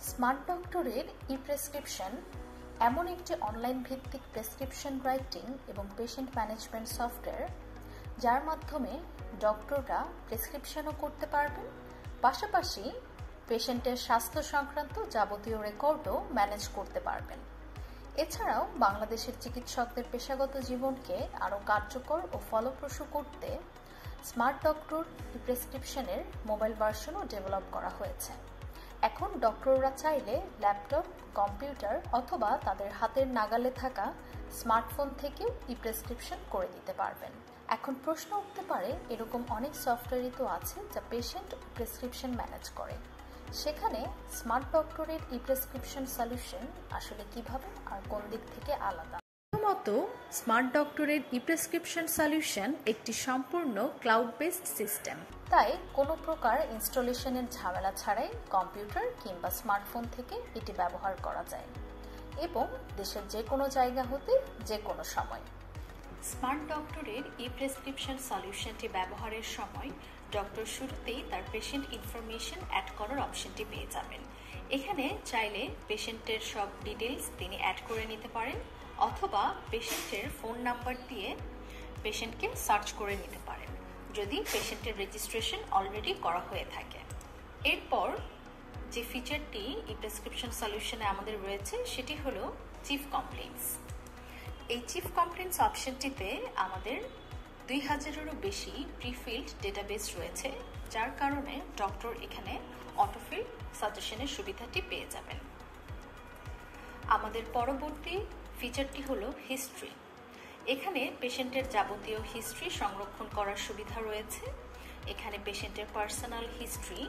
Smart ডক্টরের ই-প্রেসক্রিপশন এমন একটি অনলাইন ভিত্তিক প্রেসক্রিপশন রাইটিং এবং পেশেন্ট ম্যানেজমেন্ট সফটওয়্যার যার মাধ্যমে ডক্টররা প্রেসক্রিপশনও করতে পারবেন, পাশাপাশি পেশেন্টের স্বাস্থ্য সংক্রান্ত যাবতীয় রেকর্ডও ম্যানেজ করতে পারবেন। এছাড়াও বাংলাদেশের চিকিৎসকদের পেশাগত জীবনকে আরও কার্যকর ও ফলপ্রসূ করতে স্মার্ট ডক্টর ই-প্রেসক্রিপশনের মোবাইল ভার্সনও ডেভেলপ করা হয়েছে। এখন ডক্টররা চাইলে ল্যাপটপ, কম্পিউটার অথবা তাদের হাতের নাগালে থাকা স্মার্টফোন থেকেও ই-প্রেসক্রিপশন করে দিতে পারবেন। এখন প্রশ্ন উঠতে পারে, এরকম অনেক সফটওয়্যারই তো আছে যা পেশেন্ট প্রেসক্রিপশন ম্যানেজ করে, সেখানে স্মার্ট ডক্টরের ই-প্রেসক্রিপশন সলিউশন আসলে কিভাবে আর কোন দিক থেকে আলাদা? প্রথমত, স্মার্ট ডক্টরের ই-প্রেসক্রিপশন সলিউশন একটি সম্পূর্ণ ক্লাউড বেসড সিস্টেম, তাই কোনো প্রকার ইনস্টলেশনের ঝামেলা ছাড়াই কম্পিউটার কিংবা স্মার্টফোন থেকে এটি ব্যবহার করা যায় এবং দেশের যে কোনো জায়গা হতে যে কোনো সময়। স্মার্ট ডক্টরের ই-প্রেসক্রিপশন সলিউশনটি ব্যবহারের সময় ডক্টর শুরুতেই তার পেশেন্ট ইনফরমেশন অ্যাড করার অপশনটি পেয়ে যাবেন। এখানে চাইলে পেশেন্টের সব ডিটেলস তিনি অ্যাড করে নিতে পারেন অথবা পেশেন্টের ফোন নাম্বার দিয়ে পেশেন্টকে সার্চ করে নিতে পারেন যদি পেশেন্টের রেজিস্ট্রেশন অলরেডি করা হয়ে থাকে। এরপর যে ফিচারটি ই-প্রেসক্রিপশন সলিউশনে আমাদের রয়েছে সেটি হলো চিফ কমপ্লেইন্টস। এই চিফ কমপ্লেইন্টস অপশনটিতে আমাদের 2000-এরও বেশি প্রিফিল্ড ডেটাবেস রয়েছে, যার কারণে ডক্টর এখানে অটোফিল সাজেশনের সুবিধাটি পেয়ে যাবেন। আমাদের পরবর্তী ফিচারটি হলো হিস্ট্রি। এখানে পেশেন্টের যাবতীয় হিস্ট্রি সংরক্ষণ করার সুবিধা রয়েছে। এখানে পেশেন্টের পার্সোনাল হিস্ট্রি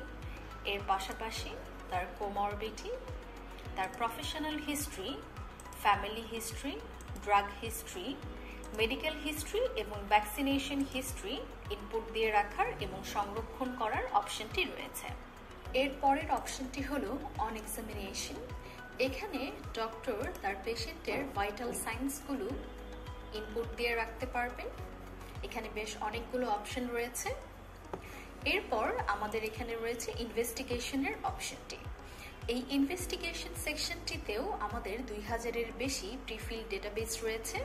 এর পাশাপাশি তার কোমরবিডিটি, তার professional history, family history, drug history, medical history এবং ভ্যাকসিনেশন হিস্ট্রি ইনপুট দিয়ে রাখার এবং সংরক্ষণ করার অপশনটি রয়েছে। এর পরের অপশনটি হলো অন এক্সামিনেশন। এখানে ডক্টর তার পেশেন্টের ভাইটাল সাইন্সগুলো ইনপুট দিয়ে রাখতে পারবেন। এখানে বেশ অনেকগুলো অপশন রয়েছে। এরপর আমাদের এখানে রয়েছে ইনভেস্টিগেশনের অপশনটি। এই ইনভেস্টিগেশন সেকশনটিতেও আমাদের 2000-এর বেশি প্রিফিল ডেটাবেস রয়েছে,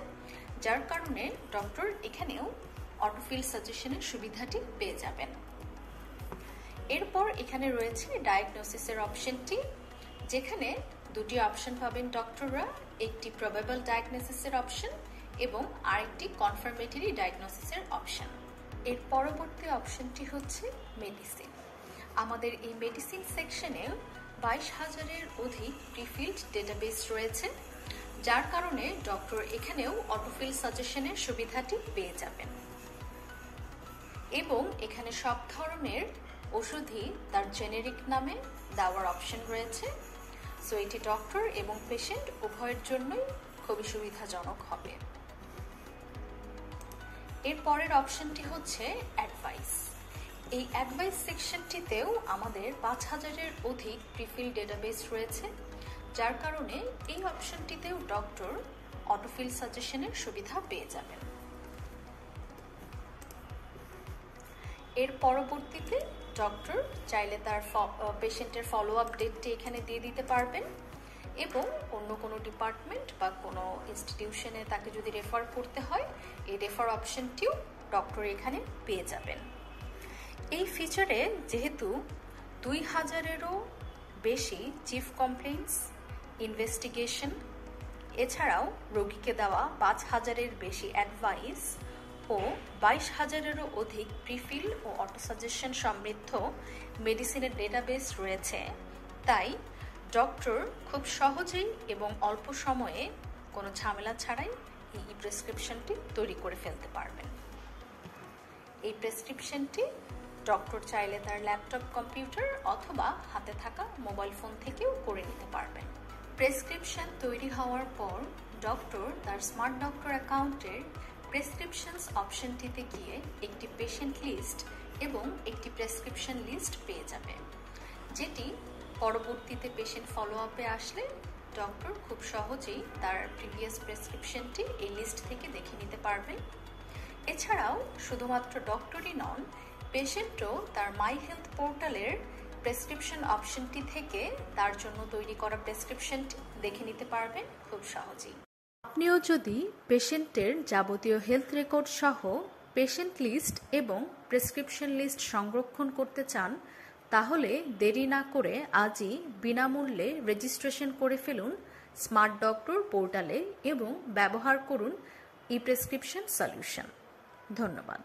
যার কারণে ডক্টর এখানেও অটোফিল সাজেশনের সুবিধাটি পেয়ে যাবেন। এরপর এখানে রয়েছে ডায়াগনোসিসের অপশনটি, যেখানে দুটি অপশন পাবেন ডক্টররা, একটি প্রবাবল ডায়াগনোসিসের অপশন এবং আরেকটি কনফার্মেটরি ডায়াগনোসিসের অপশন। এর পরবর্তী অপশনটি হচ্ছে মেডিসিন। আমাদের এই মেডিসিন সেকশনে 22,000-এর অধিক প্রিফিল্ড ডেটাবেস রয়েছে, যার কারণে ডক্টর এখানেও অটোফিল সাজেশনের সুবিধাটি পেয়ে যাবেন এবং এখানে সব ধরনের ওষুধই তার জেনেরিক নামে দেওয়ার অপশন রয়েছে। সো এটি ডক্টর এবং পেশেন্ট উভয়ের জন্যই খুবই সুবিধাজনক হবে। এর পরের অপশনটি হচ্ছে অ্যাডভাইস। এই অ্যাডভাইস সেকশনটিতেও আমাদের 5,000-এর অধিক প্রিফিল ডেটাবেস রয়েছে, যার কারণে এই অপশনটিতেও ডক্টর অটোফিল সাজেশনের সুবিধা পেয়ে যাবেন। এর পরবর্তীতে ডক্টর চাইলে তার পেশেন্টের ফলো আপ ডেটটি এখানে দিয়ে দিতে পারবেন এবং অন্য কোনো ডিপার্টমেন্ট বা কোনো ইনস্টিটিউশনে তাকে যদি রেফার করতে হয়, এই রেফার অপশনটিও ডক্টর এখানে পেয়ে যাবেন। এই ফিচারে যেহেতু 2000-এরও বেশি চিফ কমপ্লেইন্টস, ইনভেস্টিগেশন, এছাড়াও রোগীকে দেওয়া 5,000-এর বেশি অ্যাডভাইস ও 22,000-এরও অধিক প্রিফিল ও অটো সাজেশন সমৃদ্ধ মেডিসিনের ডেটাবেস রয়েছে, তাই ডক্টর খুব সহজেই এবং অল্প সময়ে কোনো ঝামেলা ছাড়াই এই প্রেসক্রিপশনটি তৈরি করে ফেলতে পারবেন। এই প্রেসক্রিপশনটি ডক্টর চাইলে তার ল্যাপটপ, কম্পিউটার অথবা হাতে থাকা মোবাইল ফোন থেকেও করে নিতে পারবেন। প্রেসক্রিপশন তৈরি হওয়ার পর ডক্টর তার স্মার্ট ডক্টর অ্যাকাউন্টের প্রেসক্রিপশনস অপশনটিতে গিয়ে একটি পেশেন্ট লিস্ট এবং একটি প্রেসক্রিপশন লিস্ট পেয়ে যাবে, যেটি পরবর্তীতে পেশেন্ট ফলো আপে আসলে ডক্টর খুব সহজেই তার প্রিভিয়াস প্রেসক্রিপশনটি এই লিস্ট থেকে দেখে নিতে পারবেন। এছাড়াও শুধুমাত্র ডক্টরই নন, পেশেন্টও তার মাই হেলথ পোর্টালের প্রেসক্রিপশন অপশনটি থেকে তার জন্য তৈরি করা প্রেসক্রিপশনটি দেখে নিতে পারবেন খুব সহজেই। আপনিও যদি পেশেন্টের যাবতীয় হেলথ রেকর্ড সহ পেশেন্ট লিস্ট এবং প্রেসক্রিপশন লিস্ট সংরক্ষণ করতে চান, তাহলে দেরি না করে আজই বিনামূল্যে রেজিস্ট্রেশন করে ফেলুন স্মার্ট ডক্টর পোর্টালে এবং ব্যবহার করুন ই প্রেসক্রিপশন সলিউশন। ধন্যবাদ।